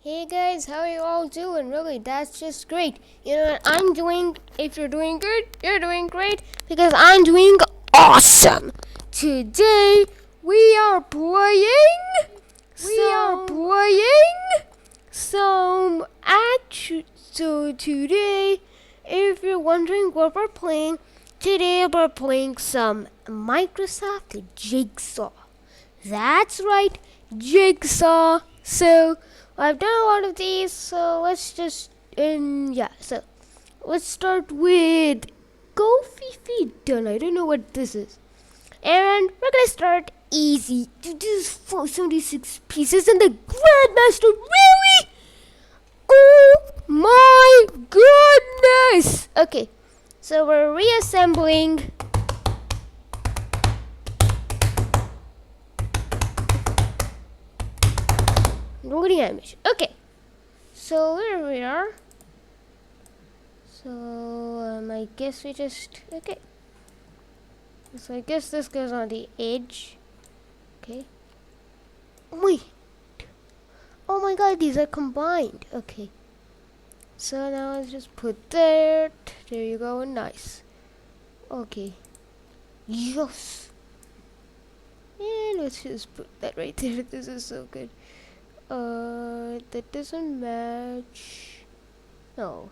Hey guys, how are you all doing? Really, that's just great. You know what I'm doing? If you're doing good, you're doing great because I'm doing awesome. Today we are playing some action. So today, if you're wondering what we're playing, today we're playing some Microsoft Jigsaw. That's right, Jigsaw. So I've done a lot of these, so let's just so let's start with Go Fifi Done. I don't know what this is. And we're gonna start easy. This 476 pieces and the Grandmaster, really? Oh my goodness! Okay, so we're reassembling. Loading animation. Okay, so here we are. So I guess we just okay. So I guess this goes on the edge. Okay. Wait. Oh my God, these are combined. Okay. So now let's just put that. There you go. Nice. Okay. Yes. And let's just put that right there. This is so good. That doesn't match. No.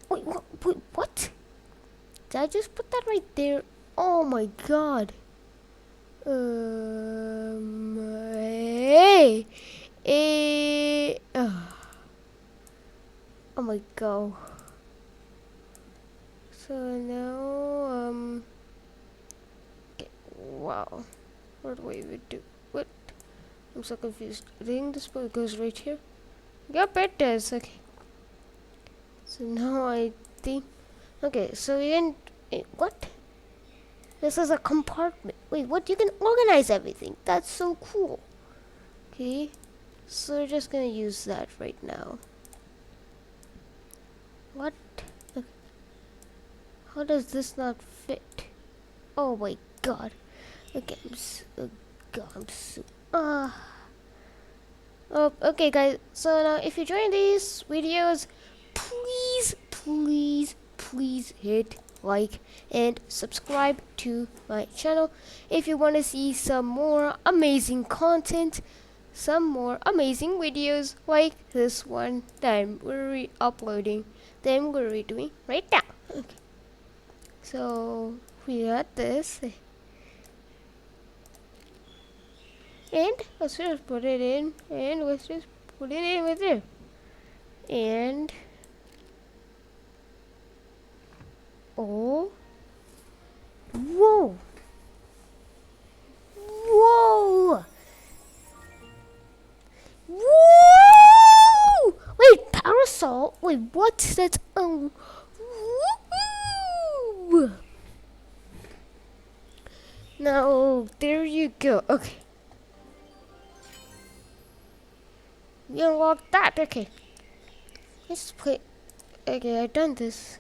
Wait, what? Did I just put that right there? Oh my God. Oh my God. So now, okay, wow. What do we even do? What? I'm so confused. I think this part goes right here. Yep, it does. Okay. So now I think. Okay, so we can. What? This is a compartment. Wait, what? You can organize everything. That's so cool. Okay, so we're just gonna use that right now. What? How does this not fit? Oh my God. Okay, I'm so. Oh, okay, guys. So now, if you join these videos, please hit like and subscribe to my channel if you want to see some more amazing content, some more amazing videos like this one that we're re-uploading, then we're redoing right now. Okay. So we got this, and let's just put it in, and let's just put it in with there, and oh. Whoa! Whoa! Whoa! Wait, parasol? Wait, what? That's woo! Now there you go. Okay. We unlocked that. Okay. Let's play. Okay, I've done this.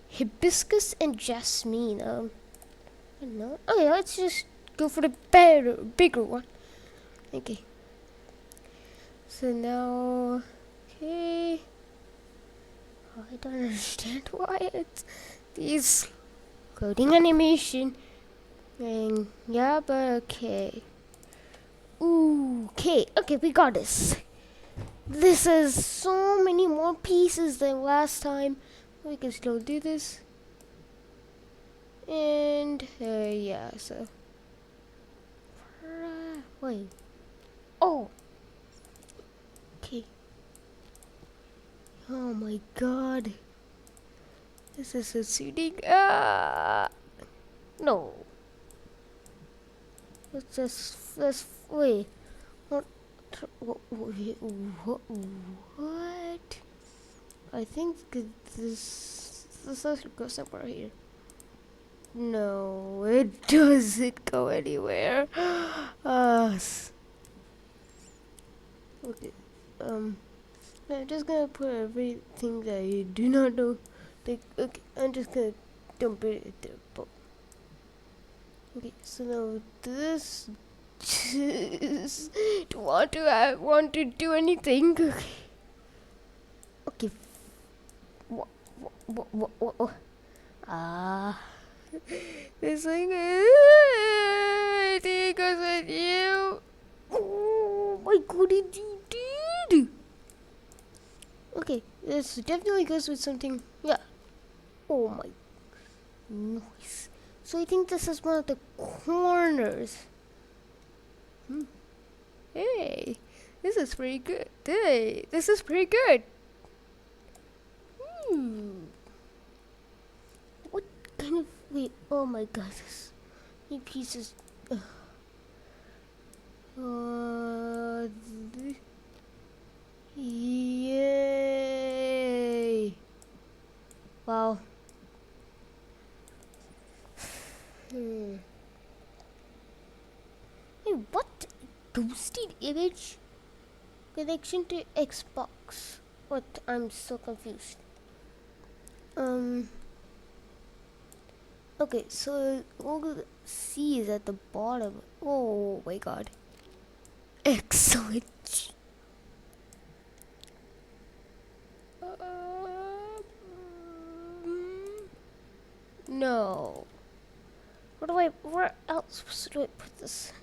Hibiscus and jasmine. I don't know. Okay, let's just go for the bigger one. Okay. So now, okay. I don't understand why it's these loading animation. And yeah, but okay. Ooh, okay, we got this. This is so many more pieces than last time. We can still do this. And yeah, so wait. Oh. Okay. Oh my God. This is so soothing. No. Let's wait. What? What? I think this should go somewhere here. No, it doesn't go anywhere. Okay. I'm just gonna put everything that you do not know. Like, okay, I'm just gonna dump it there. Okay, so now this Do want to do anything? Okay. What? Ah. This thing it goes with you. Oh my god, it did. Okay, this definitely goes with something. Yeah. Oh my. Nice. So I think this is one of the corners. Hey, this is pretty good. Hey, this is pretty good. What kind of wait? Oh my god, this many pieces. Yay! Wow. Hey, what? Ghosted image connection to Xbox. What? I'm so confused. Okay, so all the C is at the bottom. Oh my god. Excellent. No. Where else do I put this?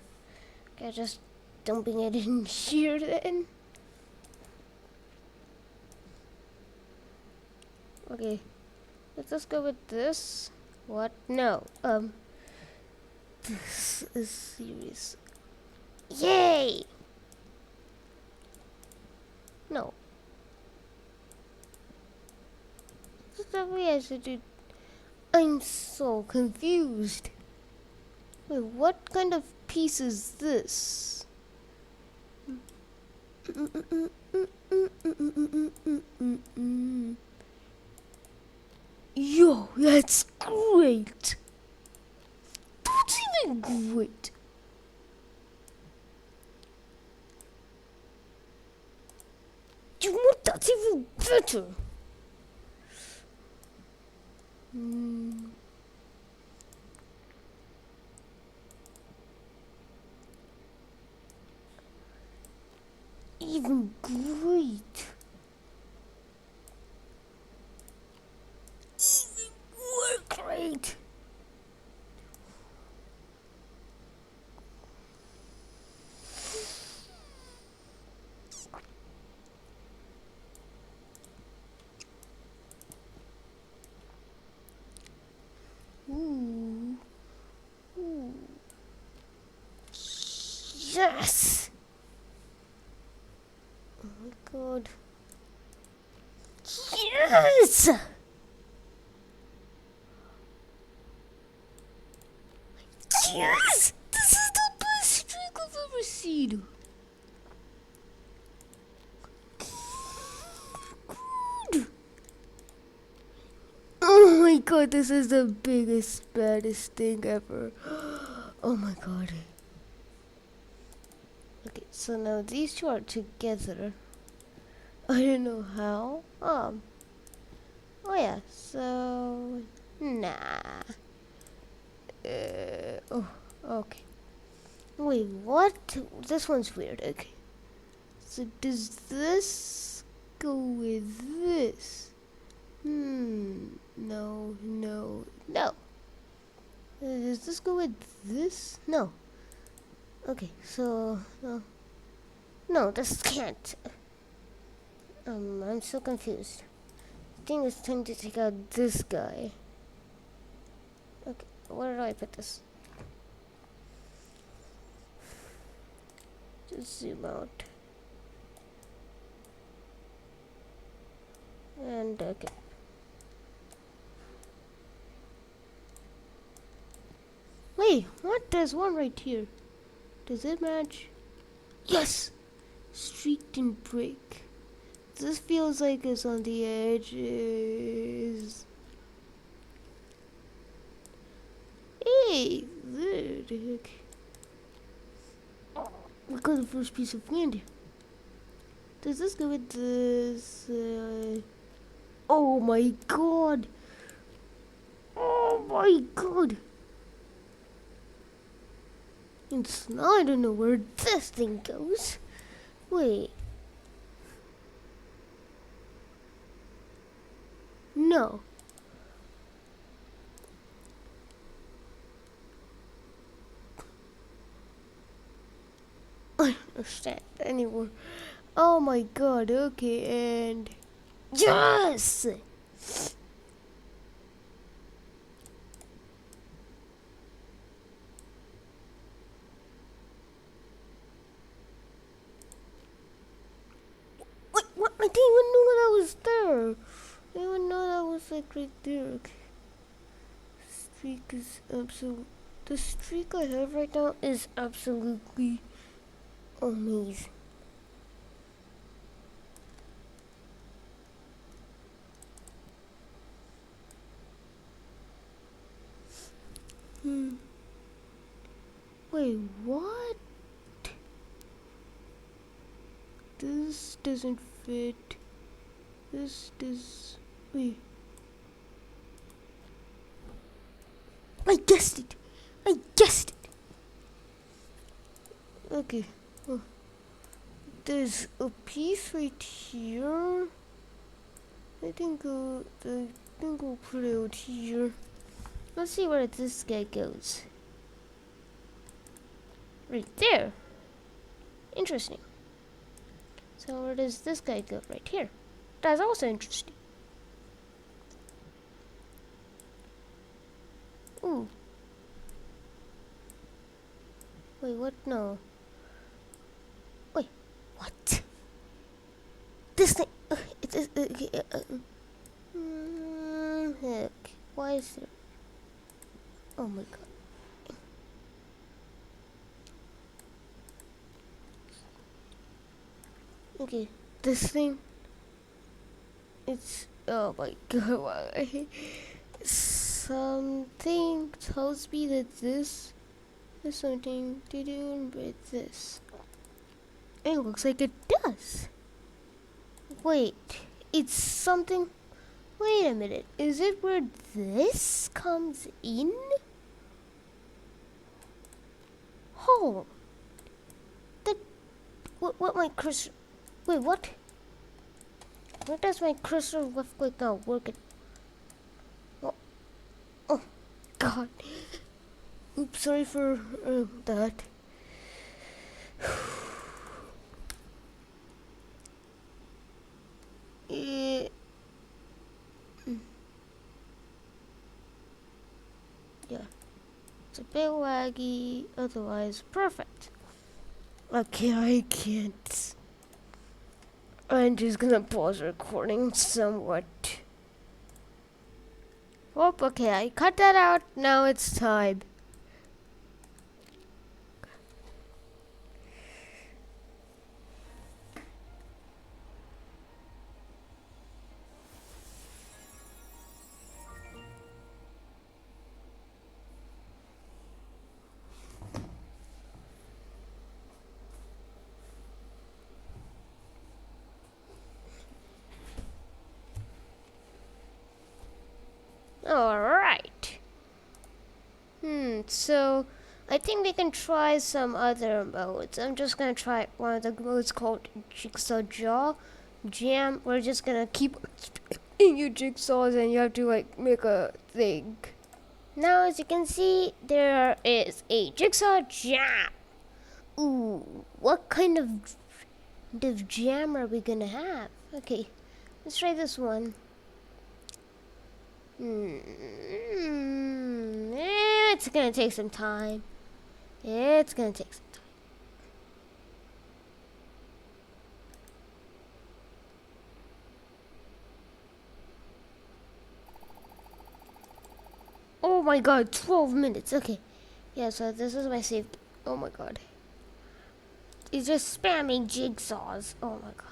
Okay, just dumping it in here then. Okay, let's just go with this. What? No. This is serious. Yay! No. This is the way I should do. I'm so confused. Wait, what kind of piece is this? Yo, that's great. That's even great. You know what? That's even better. Even great. Even more great. Ooh. Ooh. Yes. Oh my god. Yes! Yes! This is the best trick I've ever seen. Good. Oh my god, this is the biggest, baddest thing ever. Oh my god. Okay, so now these two are together. I don't know how. Oh yeah, so nah. Oh, okay. Wait, what? This one's weird. Okay. So does this go with this? No, no, no. Does this go with this? No. Okay, so no. No, this can't. I'm so confused. I think it's time to take out this guy. Okay, where do I put this? Just zoom out. And okay. Wait, what? There's one right here. Does it match? Yes! Streaked and break. This feels like it's on the edges. Hey, there the heck. We got the first piece of candy. Does this go with this? Oh my god! Oh my god! It's now I don't know where this thing goes. Wait. No. I don't understand anymore. Oh my god, okay, and yes! Wait, what? I didn't even know that was there. I didn't even know that was like right there. Okay. Streak is absolute. The streak I have right now is absolutely amazing. Wait, what? This doesn't fit. This does. Wait. I guessed it. I guessed it. Okay. Oh. There's a piece right here. I think I'll put it out here. Let's see where this guy goes. Right there. Interesting. So where does this guy go? Right here. That's also interesting. Ooh. Wait, what? No. Wait, what? This thing. It is. Heck. Why is there? Oh my god. Okay, this thing. It's. Oh my god. Why? Something tells me that this is something to do with this. It looks like it does. Wait, it's something. Wait a minute. Is it where this comes in? Oh. That. What my cursor. Wait, what? Where does my cursor left click not work? Oh, God. Oops, sorry for that. Yeah, it's a bit laggy, otherwise perfect. Okay, I can't. I'm just gonna pause recording somewhat. Oh, okay, I cut that out. Now it's time. Alright. So I think we can try some other modes. I'm just gonna try one of the modes called Jigsaw Jam. We're just gonna keep you jigsaws and you have to like make a thing. Now as you can see, there is a Jigsaw Jam. Ooh, what kind of jam are we gonna have? Okay, let's try this one. It's gonna take some time. It's gonna take some time. Oh my god, 12 minutes. Okay. Yeah, so this is my save. Oh my god. He's just spamming jigsaws. Oh my god.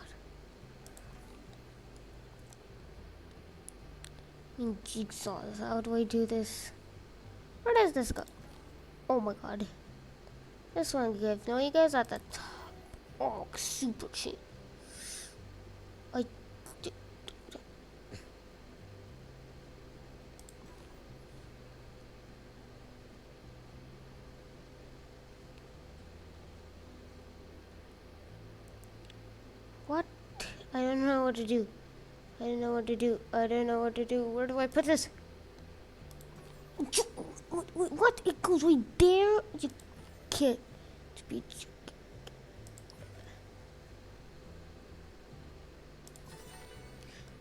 Jigsaws. How do I do this? Where does this go? Oh my god. This one gives. No, you guys at the top. Oh, super cheap. I don't know what to do. I don't know what to do. I don't know what to do. Where do I put this? What? It goes right there? You can't.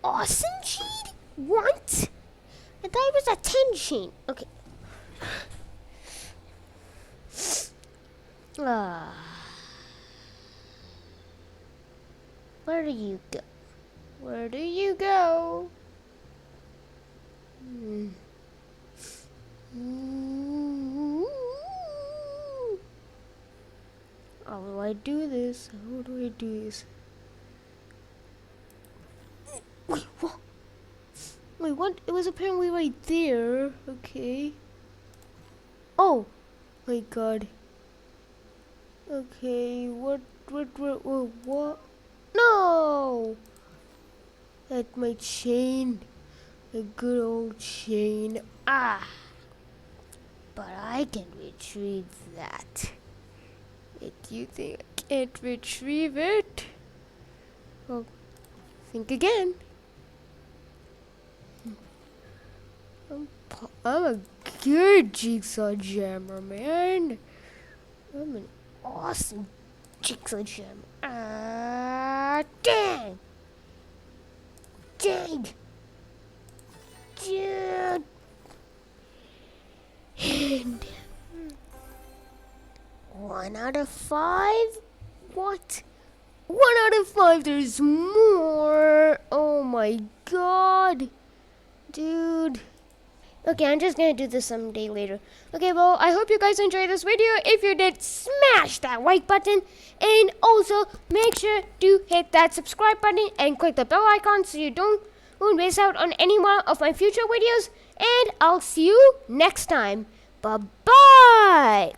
Awesome chain? What? I thought it was a 10 chain. Okay. Where do you go? Where do you go? How do I do this? How do I do this? Wait, what? Wait, what? It was apparently right there. Okay. Oh, my God. Okay, what? No! That's my chain. A good old chain. Ah! But I can retrieve that. Do you think I can't retrieve it? Well, think again. I'm a good jigsaw jammer, man. I'm an awesome jigsaw jammer. Ah, dang! Dang! Dude! And 1 out of 5? What? 1 out of 5, there's more! Oh my God! Dude. Okay, I'm just gonna do this someday later. Okay, well, I hope you guys enjoyed this video. If you did, smash that like button. And also, make sure to hit that subscribe button and click the bell icon so you don't miss out on any one of my future videos. And I'll see you next time. Bye-bye!